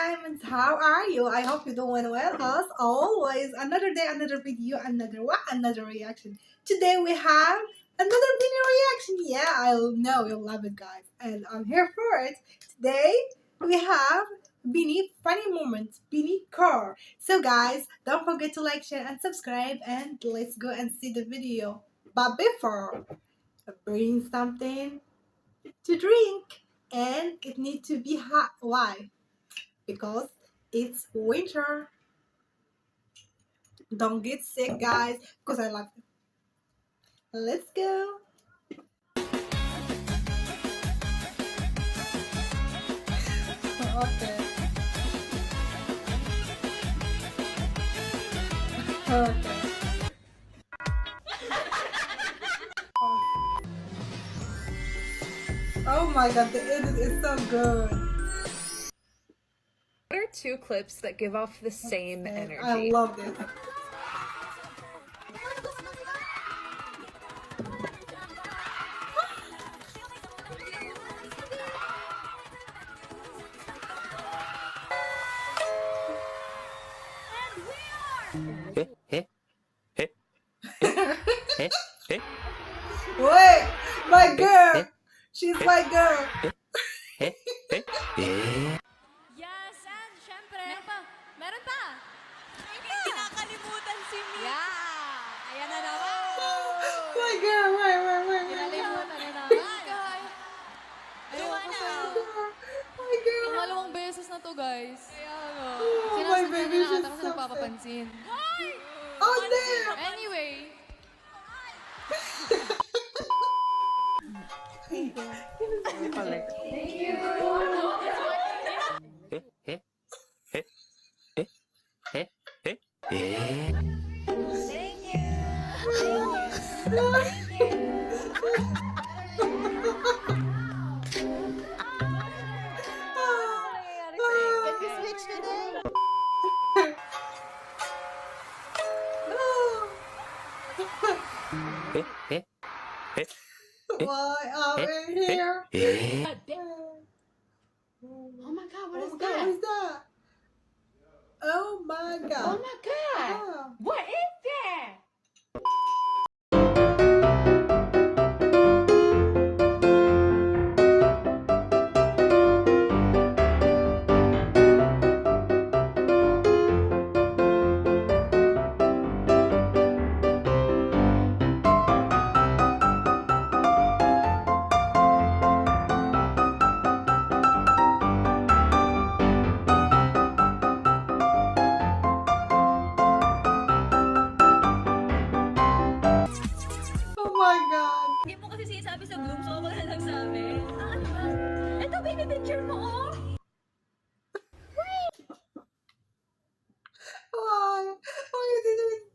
diamonds, how are you? I hope you're doing well. As always, another day, another video, another reaction. Today we have another mini reaction. Yeah, I know you'll love it, guys, and I'm here for it. Today we have Beanie funny moments, Beanie car. So guys, don't forget to like, share, and subscribe, and let's go and see the video. But before, bring something to drink, and it needs to be hot. Why? Because it's winter. Don't get sick, guys, because I love it. Let's go. Okay. Okay. Oh my god, the edit is so good. What are two clips that give off the same energy? I love it. Wait, my girl. She's my girl. Yes, and syempre. Meron pa. Hindi kinakalimutan si Mika. Yeah. Ayan na naman. My girl, wait. Kinalimutan na naman. Ayoko na. My girl. Pangalawang beses na to, guys. Kaya nga. Oh, my baby, she's Kasi so nagpapapansin. Oh, damn. Anyway. Can we switch today? Why are we here? Oh my god, what is What that? is that? Oh my god. Oh my god! Ah. What is that? Oh my god. Hindi mo kasi sinasabi sa Bloom, so ako na lang sabi. Ano ba? Ito, baby picture mo, oh. Why? Why you did it?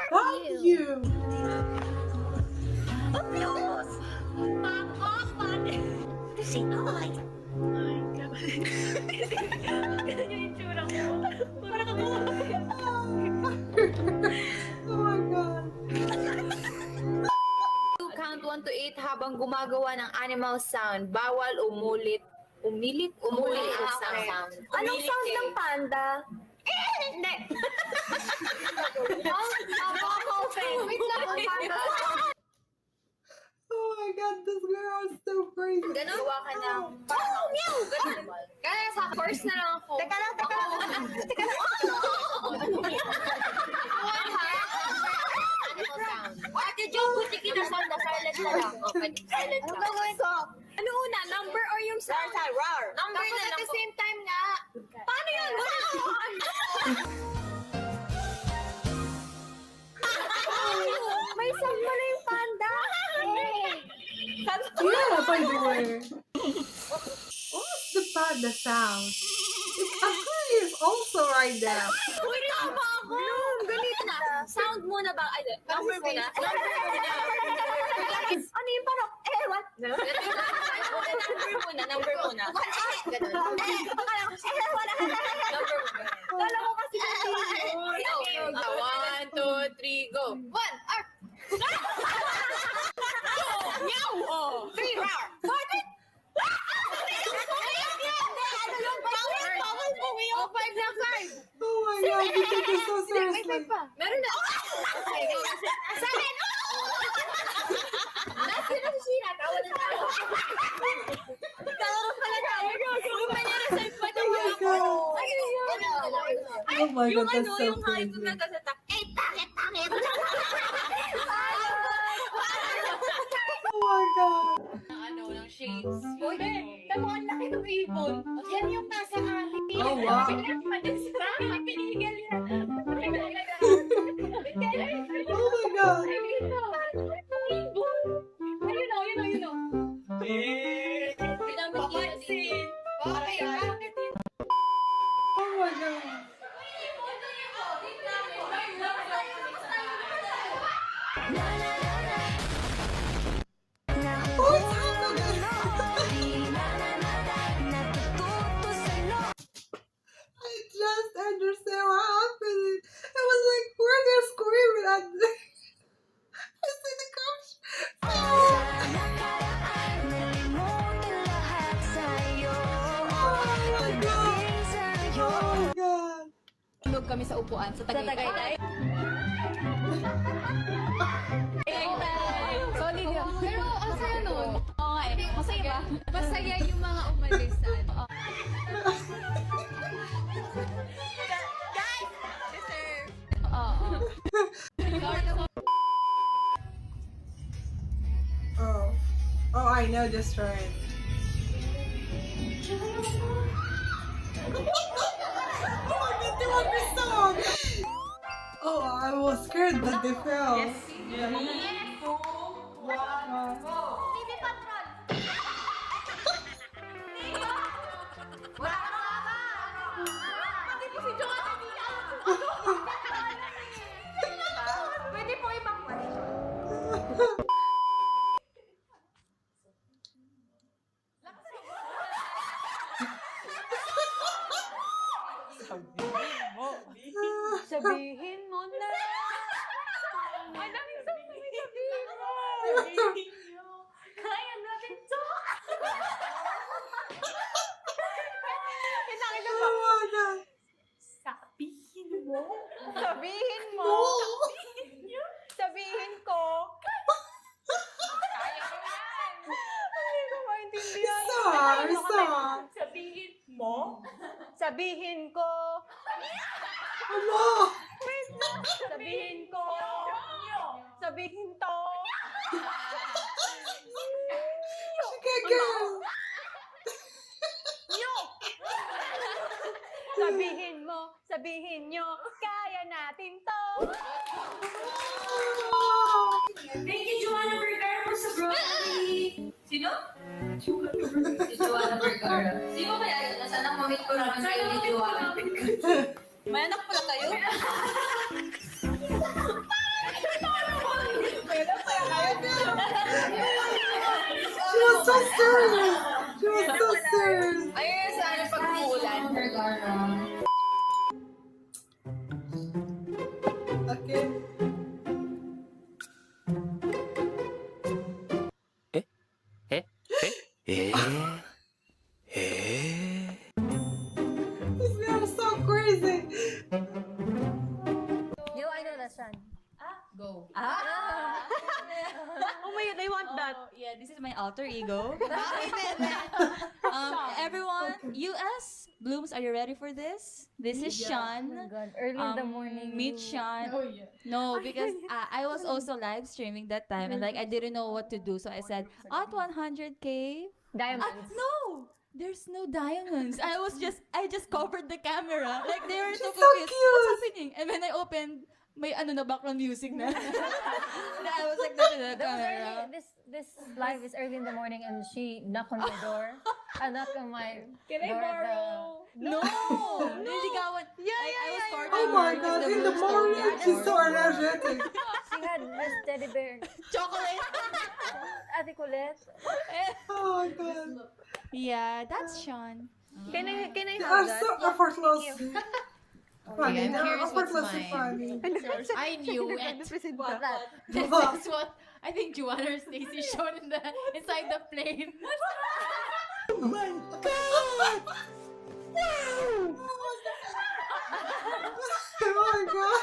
Who are you? Abuse! Back off, man! Kasi ay! Ay, grabe. Ganun yung itsura ko. Parang ako. Oh my god. Count 1 to 8 habang gumagawa ng animal sound. Bawal umilit ang sound. Anong sound ng panda? Hindi. Wait lang, ang panda. Oh my god, this girl is so crazy. Ganun, gawa ka ng meow! Ganun. Kaya sa first na lang ako. Teka lang. Animal sound. Ate Jo, buti kinasound na silent na lang. Okay, silent lang. Ano gagawin ko? Ano una, number or yung sound? Roar. Number na lang. At the same time nga. Paano yun? May sound pala yung panda. Yeah, by the way. What's the panda sound? It's Aquarius also right there. Uy, tama ako! Ganito na. Sound muna ba? Ay, number muna. Ano yung parang, what? Number muna. Ganun. Number muna. Kala ko kasi yung 1, 2, 3, go. 1, arp! Meow! 3, roar! 4, Meron na. Okay, go. Sa akin! Last yun ang sira. Tawa na tayo. Tawa pala tayo. Yung manirasan pa naman ako. Oh my God, that's so Yung high ko crazy. na sa tak. Eh, tangit! Oh my God. Ng shades. Uy, tamo ang laki ng ibon. Yan yung nasa amin. Oh, wow. Pinigil yan. Oh my God. Ayun o. Papansin. Okay, bakit yun? Oh my God. What's happening? I just understand what happened. I was like, where they're screaming at me. I see the couch. Oh my God. Oh my God. Tulog kami sa upuan sa Tagaytay. Solid yun. Pero ang saya nun. Okay. Masaya ba? Masaya yung mga umalis sa ano. Guys! Deserve. Oo. Oh, I know this trend. Oh, I get to want this song. Oh, I was scared that they fell. TV Patrol! Pati po si Joanna Diaz! Pwede po ibang question. Sabihin mo na. Ay, daming sabihin mo. Kaya natin to. Oh my God. Sabihin mo. Sabihin mo. Sabihin ko. Kaya ko yan. Hindi ko maintindihan. Stop. Sabihin mo. Sabihin ko. Hello. Sabihin ko. Sabihin to. She can't get it. Sabihin mo. Sabihin nyo. Kaya natin to. Thank you, Joanna Vergara, po sa grocery. Sino? Si Joanna Vergara. Sino kaya yun? Sana mamit ko naman kayo ni Joanna. May anak pala kayo? She was so serious. She was so serious. Ayun sa ano pag-uulan. Vergara. Okay. These girls are so crazy. Yo, I know that song. Go. Oh my God, I want that. Yeah, this is my alter ego. Everyone, US Blooms, are you ready for this? This is Sean. Early in the morning. Meet Sean. No, because I was also live streaming that time and like I didn't know what to do, so I said at 100K. Diamonds. No, there's no diamonds. I just covered the camera. Like they were so She's so confused. cute. What's happening? And when I opened, may ano na background music na. I was like that to the camera. This live is early in the morning and she knocked on my door. I knocked on my Can I door at borrow? No, niligawan. I was courting Oh her my because God, the in the first morning, time she's so energetic. She had this teddy bear. chocolate. Ate Colette. Oh my God. Yeah, that's Sean. Can I They have are that? so effortless. Funny. I'm They're curious what's effortlessly mine. funny. I knew it. What that? This is what I think Joanna or Stacy showed inside the plane. Oh my God. Oh my God.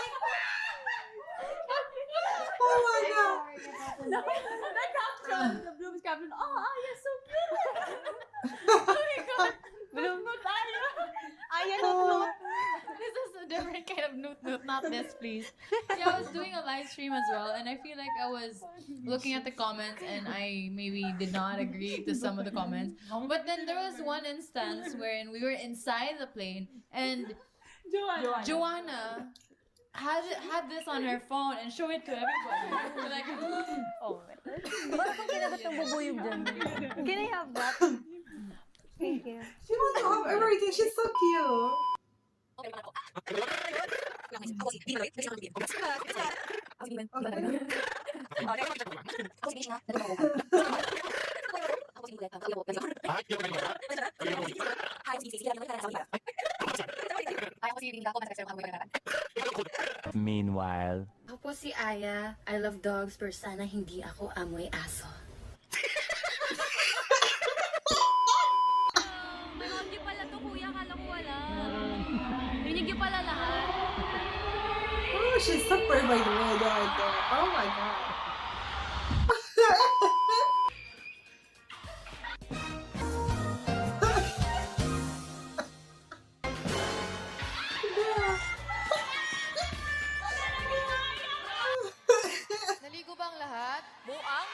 not this, please. Yeah, I was doing a live stream as well, and I feel like I was looking at the comments, and I maybe did not agree to some of the comments. But then there was one instance wherein we were inside the plane, and Joanna had this on her phone and showed it to everybody. We're like, Oh my God. Parang kung kinagat ng bubuyog dyan. Can I have that? Thank you. She wants to have everything. She's so cute. Meanwhile. Ako si Aya. I love dogs pero sana hindi ako amoy aso. May audio pala to, kuya. Kala ko wala. Rinig niyo pala lahat. Oh, she's super by the way, right there. Oh my god. Naligo bang lahat? Buang?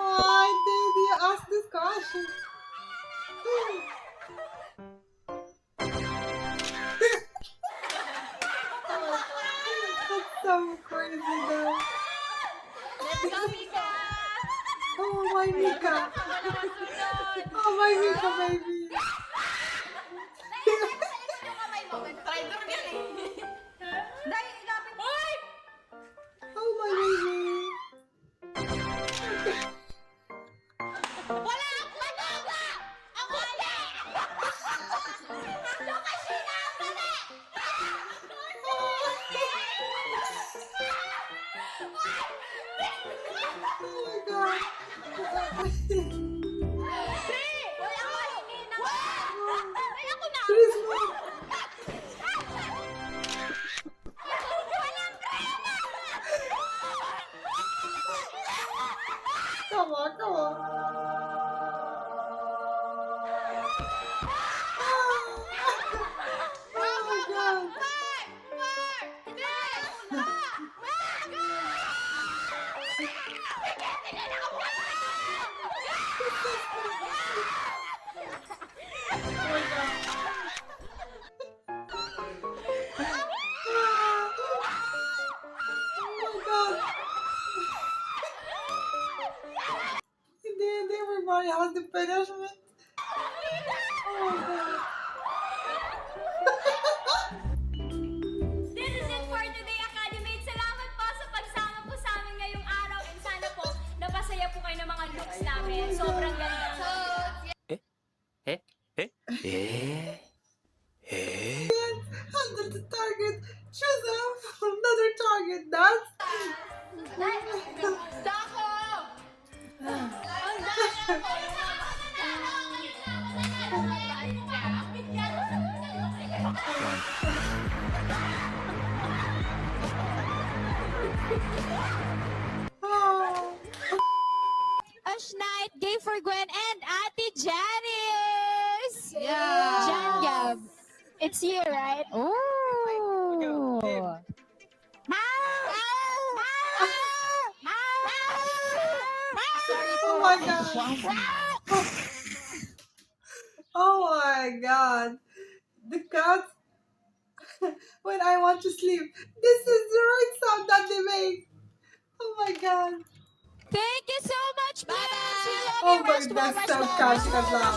Why did you ask this question? That's so crazy though. Oh my Mika. Oh my Mika baby. Oh my baby. Oh my god. She's Come on, come on. Oh my god. Oh my god. Then everybody has the punishment. Oh my god. This is it for today, Academy. Salamat po sa pagsama po sa amin ngayong araw. And sana po, napasaya po kayo ng mga looks namin. Sobrang ganda. Under the target. Choose another target. That's. Oh. Ash Night, Gay for Gwen, and Ate Janice! Yeah. Jan Gab. It's you, right? Oh! Oh my god. Oh my god. The cat. When I want to sleep, this is the right sound that they make. Oh my god. Thank you so much, Bye. We love Oh you. my Rest god, well, that's rest so well, catchy rest as well.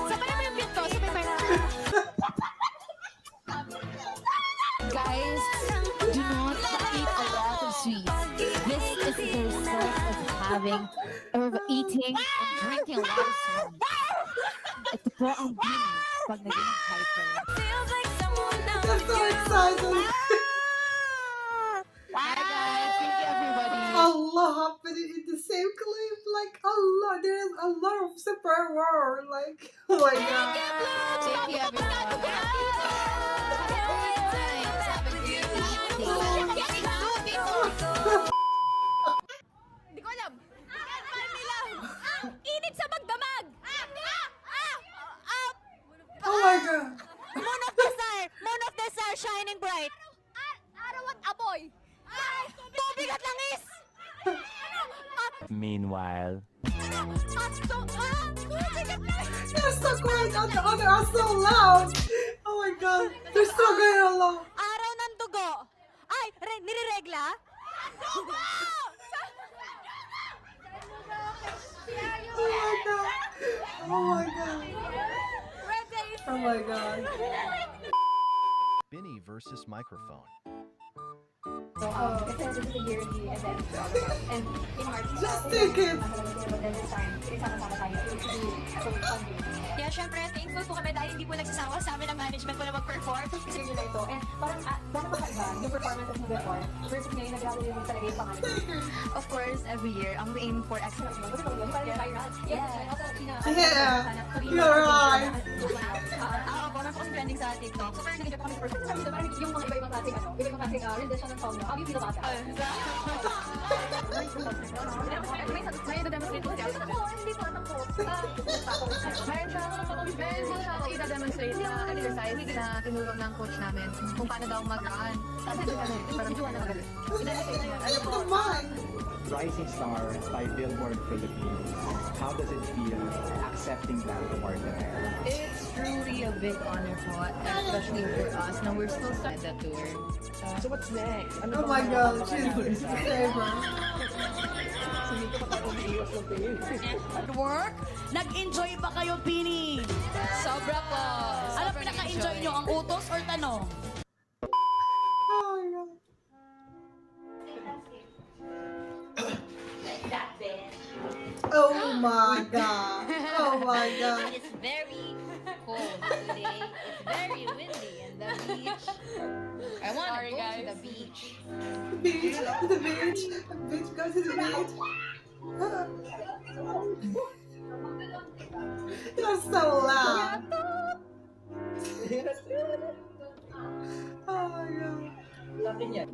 Sabay mo yung beat ko. Sabay mo Guys, do not eat a lot of sweets. This is the result of having or of eating and drinking a lot of sweets. Ito po ang bilis pag naging hyper. They're so excited. Bye guys, thank you everybody. Allah happening in the same clip. Like Allah, there is a lot of super war. Like, oh my god. Thank you everyone. Hindi ko alam. Init sa magdamag! Meanwhile. They're so quiet and the other are so loud. Oh my god. They're so going along. Araw ng dugo. Ay, nireregla? Dugo! Oh my god. Oh my god. Oh my god. Binny versus microphone. Just take it. Kaya syempre, thankful po kami dahil hindi po nagsasawa sa amin ang management po na mag-perform. Kasi yun na ito. And parang, gano'n pa kaiba yung performance of before versus ngayon nag-gawin yung talaga yung pangalan. Of course, every year, we aim for excellence. Yeah. Yeah. You're right. Ako, nasa kasi trending sa TikTok. So parang nag-enjoy pa kami sa first time. So parang yung mga iba-ibang klaseng iba-ibang klaseng rendition ng song nyo. How do you feel about that? May na-demonstrate po siya. Oo, hindi po anak ko. Meron siya i-demonstrate na exercise na tinulong ng coach namin kung paano daw mag-run. Tapos parang juwan na magaling. Ano po? Mine. Rising Star by Billboard Philippines. How does it feel accepting that award? It's truly a big honor po, especially for us. Now we're still starting the tour. So what's next? Oh my god. She's the favorite. Work? Nag-enjoy ba kayo, Pini? Sobra po. Ano pinaka-enjoy nyo? Ang utos or tanong? Oh my god. Oh my god. Oh my god. It's very cold today. It's very windy and the beach. I want to go to the beach. Beach. The beach. The beach. Go to the beach. You're so loud. Oh my god. Yeah.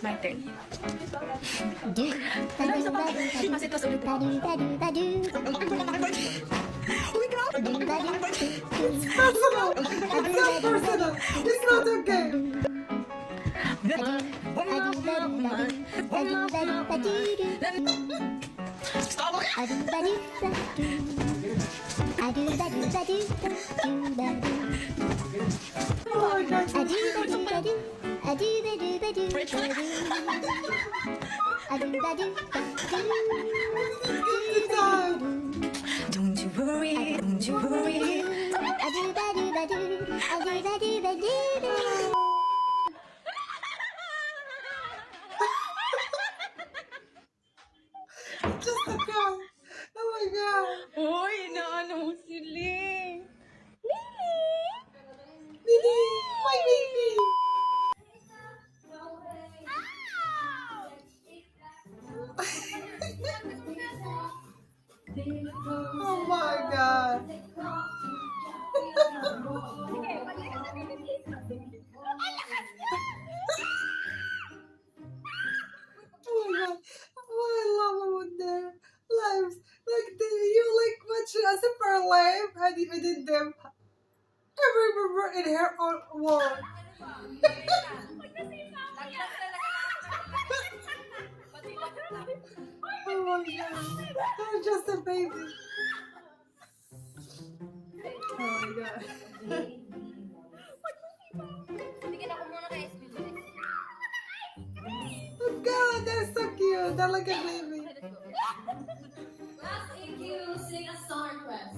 My turn. Kasi ito sulit. Personal. It's not personal. It's not okay. Oh my god. Don't you worry, don't you worry. Just a girl. Oh my god. Uy, inaano mo si Ling. Lily. My baby. Oh my god. Oh my god. Oh, I love about their lives. Like, you like watch Super Live and even them. I remember in her own wall. Oh my god. I'm just a baby. Oh my god. Oh god, they're so cute. They're like a baby. Last EQ, sing a song request.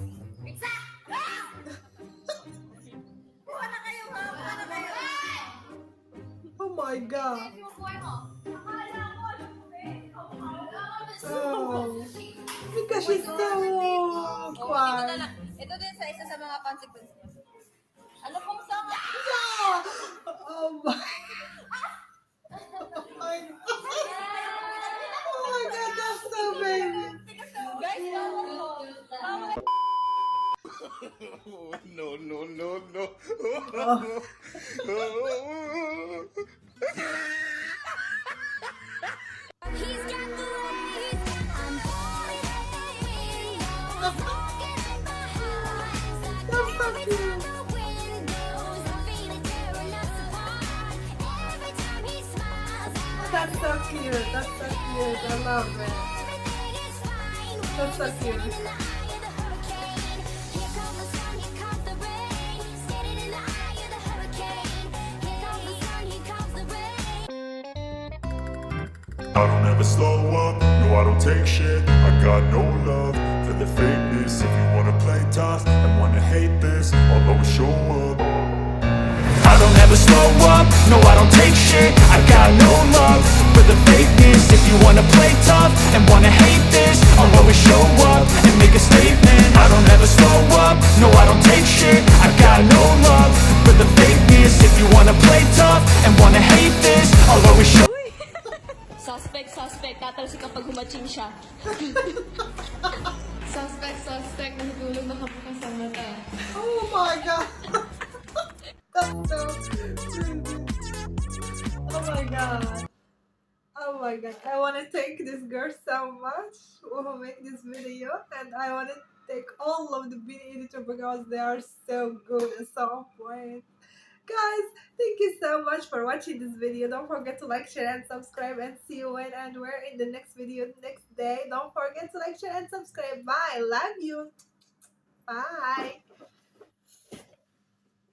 Oh my god. Oh. Because she's so quiet. Ito din sa isa sa mga consequences. Ano pong song? Yeah. Oh my. Oh my god. Oh my god, that's so baby. Guys, No, no, no, no. He's got the ways. I'm falling at the window. Walking in my house. That's so cute. The windows. I feel it tearing us apart. Every time he smiles, I That's so cute. That's so cute. I love it. That's so cute. I don't ever slow up, no I don't take shit. I got no love for the fakeness. If you wanna play tough and wanna hate this, I'll always show up. I don't ever slow up, no I don't take shit. I got no love for the fakeness. If you wanna play tough and wanna hate this, I'll always show up and make a statement. I don't ever slow up, no I don't take shit. I got no love for the fakeness. If you wanna play tough and wanna hate this, I'll always show. Suspect. Tatalsik kapag humaching siya. Suspect. Nahulog na kabukas ang mata. Oh my god. That's so cute. Oh my god. Oh my god. I want to thank this girl so much who made this video, and I want to thank all of the video editors because they are so good and so on point. Guys, thank you so much for watching this video. Don't forget to like, share, and subscribe, and see you when and where in the next video next day. Don't forget to like, share, and subscribe. Bye. Love you. Bye.